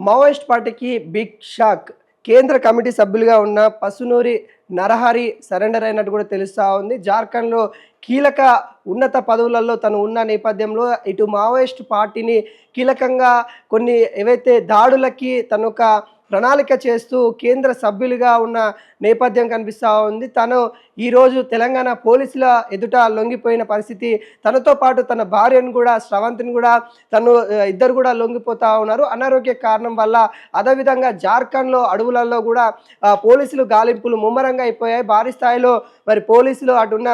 Maoist పార్టీకి big shock. కేంద్ర committee సభ్యులుగా ఉన్న పసునూరి నరహరి సరెండర్ అయినట్టు కూడా తెలుస్తూ ఉంది. జార్ఖండ్లో కీలక ఉన్నత పదవులలో తను ఉన్న నేపథ్యంలో ఇటు మావోయిస్ట్ పార్టీని కీలకంగా కొన్ని ఏవైతే దాడులకి తను ఒక ప్రణాళిక చేస్తూ కేంద్ర సభ్యులుగా ఉన్న నేపథ్యం కనిపిస్తూ ఉంది. తను ఈరోజు తెలంగాణ పోలీసుల ఎదుట లొంగిపోయిన పరిస్థితి, తనతో పాటు తన భార్యను కూడా స్రవంతిని కూడా ఇద్దరు కూడా లొంగిపోతూ ఉన్నారు అనారోగ్య కారణం వల్ల. అదేవిధంగా జార్ఖండ్లో అడవులలో కూడా పోలీసులు గాలింపులు ముమ్మరంగా అయిపోయాయి. భారీ స్థాయిలో మరి పోలీసులు అటున్న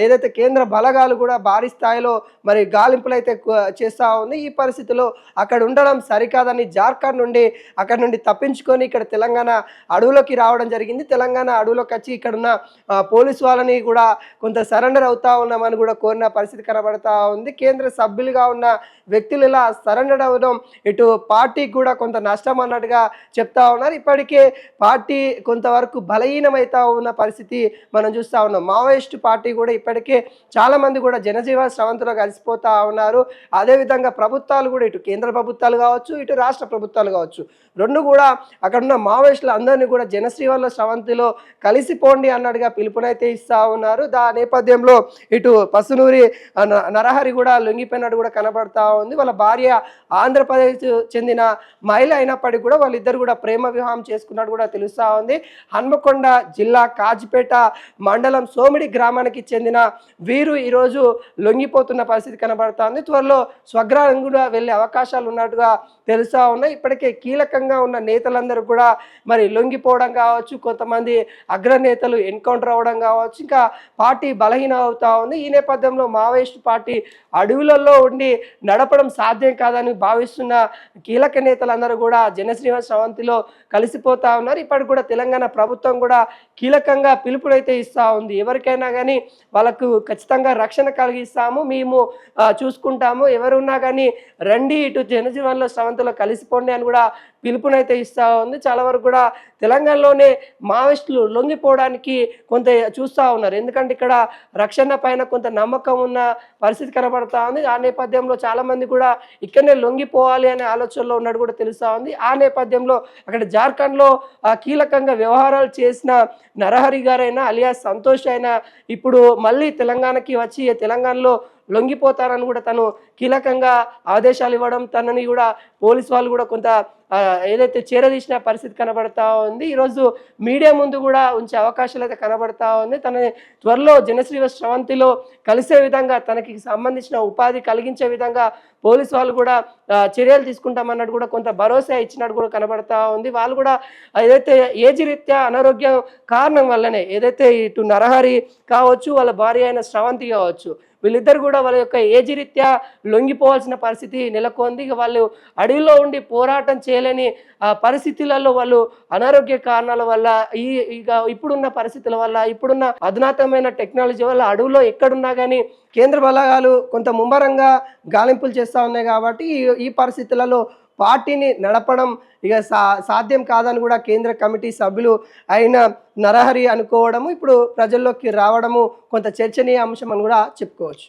ఏదైతే కేంద్ర బలగాలు కూడా భారీ స్థాయిలో మరి గాలింపులు అయితే చేస్తూ ఉంది. ఈ పరిస్థితిలో అక్కడ ఉండడం సరికాదని జార్ఖండ్ నుండి అక్కడ నుండి తప్పించుకొని ఇక్కడ తెలంగాణ అడవులోకి రావడం జరిగింది. తెలంగాణ అడవులోకి వచ్చి ఇక్కడ ఉన్న పోలీసు వాళ్ళని కూడా కొంత సరెండర్ అవుతా ఉన్నామని కూడా కోరిన పరిస్థితి కనబడతా ఉంది. కేంద్ర సభ్యులుగా ఉన్న వ్యక్తులు ఇలా సరెండర్ అవ్వడం ఇటు పార్టీకి కూడా కొంత నష్టం అన్నట్టుగా చెప్తా ఉన్నారు. ఇప్పటికే పార్టీ కొంతవరకు బలహీనమవుతా ఉన్న పరిస్థితి మనం చూస్తూ ఉన్నాం. మావోయిస్టు పార్టీ కూడా ఇప్పటికే చాలామంది కూడా జనజీవన స్రవంతిలో కలిసిపోతూ ఉన్నారు. అదేవిధంగా ప్రభుత్వాలు కూడా ఇటు కేంద్ర ప్రభుత్వాలు కావచ్చు, ఇటు రాష్ట్ర ప్రభుత్వాలు కావచ్చు, రెండు కూడా అక్కడున్న మావోయిస్టులు అందరినీ కూడా జనశ్రీవల్ల స్రవంతిలో కలిసిపోండి అన్నట్టుగా పిలుపునైతే ఇస్తూ ఉన్నారు. నేపథ్యంలో ఇటు పసునూరి నరహరి కూడా లొంగిపోయినట్టు కూడా కనబడతా ఉంది. వాళ్ళ భార్య ఆంధ్రప్రదేశ్ చెందిన మహిళ అయినప్పటికీ కూడా వాళ్ళిద్దరు కూడా ప్రేమ వివాహం చేసుకున్నట్టు కూడా తెలుస్తూ ఉంది. హన్మకొండ జిల్లా కాజిపేట మండలం సోమిడి గ్రామానికి చెందిన వీరు ఈరోజు లొంగిపోతున్న పరిస్థితి కనబడతా ఉంది. త్వరలో స్వగ్రామం కూడా వెళ్ళే అవకాశాలు ఉన్నట్టుగా తెలుస్తూ ఉన్నాయి. ఇప్పటికే కీలకంగా ఉన్న నేతలందరూ కూడా మరి లొంగిపోవడం కావచ్చు, కొంతమంది అగ్రనేతలు ఎన్కౌంటర్ అవ్వడం కావచ్చు, ఇంకా పార్టీ బలహీన అవుతా ఉంది. ఈ నేపథ్యంలో మావోయిస్ట్ పార్టీ అడవులలో ఉండి నడపడం సాధ్యం కాదని భావిస్తున్న కీలక నేతలందరూ కూడా జనశ్రీవన్ స్రవంతిలో కలిసిపోతా ఉన్నారు. ఇప్పటికి కూడా తెలంగాణ ప్రభుత్వం కూడా కీలకంగా పిలుపునైతే ఇస్తూ ఉంది. ఎవరికైనా కానీ వాళ్ళకు ఖచ్చితంగా రక్షణ కలిగిస్తాము, మేము చూసుకుంటాము, ఎవరున్నా కానీ రండి ఇటు జనజీవన్లో స్రవంతిలో కలిసిపోండి అని కూడా పిలుపునైతే ఇస్తూ ఉంది. చాలా వరకు కూడా తెలంగాణలోనే మావోయిస్టులు లొంగిపోవడానికి కొంత చూస్తూ ఉన్నారు. ఎందుకంటే ఇక్కడ రక్షణ పైన కొంత నమ్మకం ఉన్న పరిస్థితి కనబడతా ఉంది. ఆ నేపథ్యంలో చాలామంది కూడా ఇక్కడనే లొంగిపోవాలి అనే ఆలోచనలో ఉన్నట్టు కూడా తెలుస్తూ ఉంది. ఆ నేపథ్యంలో అక్కడ జార్ఖండ్లో కీలకంగా వ్యవహారాలు చేసిన నరహరి గారైనా అలియాస్ సంతోష్ అయినా ఇప్పుడు మళ్ళీ తెలంగాణకి వచ్చి తెలంగాణలో లొంగిపోతారని కూడా తను కీలకంగా ఆదేశాలు ఇవ్వడం, తనని కూడా పోలీసు వాళ్ళు కూడా కొంత ఏదైతే చేరదీసిన పరిస్థితి కనబడతా ఉంది. ఈరోజు మీడియా ముందు కూడా ఉంచే అవకాశాలు అయితే కనబడతా ఉంది. తన త్వరలో జనశ్రీవన్ స్రవంతిలో కలిసే విధంగా తనకి సంబంధించిన ఉపాధి కలిగించే విధంగా పోలీసు వాళ్ళు కూడా చర్యలు తీసుకుంటామన్నట్టు కూడా కొంత భరోసా ఇచ్చినట్టు కూడా కనబడతా ఉంది. వాళ్ళు కూడా ఏదైతే ఏజ్ రీత్యా అనారోగ్యం కారణం వల్లనే ఏదైతే ఇటు నరహరి కావచ్చు, వాళ్ళ భార్య అయిన స్రవంతి కావచ్చు, వీళ్ళిద్దరు కూడా వాళ్ళ యొక్క ఏజ్ రీత్యా లొంగిపోవాల్సిన పరిస్థితి నెలకొంది. ఇక వాళ్ళు అడవిలో ఉండి పోరాటం చేయలేని పరిస్థితులలో వాళ్ళు అనారోగ్య కారణాల వల్ల ఇక ఇప్పుడున్న పరిస్థితుల వల్ల, ఇప్పుడున్న అధునాతనమైన టెక్నాలజీ వల్ల అడవులో ఎక్కడున్నా కానీ కేంద్ర బలగాలు కొంత ముమ్మరంగా గాలింపులు చేస్తూ ఉన్నాయి. కాబట్టి ఈ పరిస్థితులలో పార్టీని నడపడం ఇక సాధ్యం కాదని కూడా కేంద్ర కమిటీ సభ్యులు అయిన నరహరి అనుకోవడము ఇప్పుడు ప్రజల్లోకి రావడము కొంత చర్చనీయాంశం అని కూడా చెప్పుకోవచ్చు.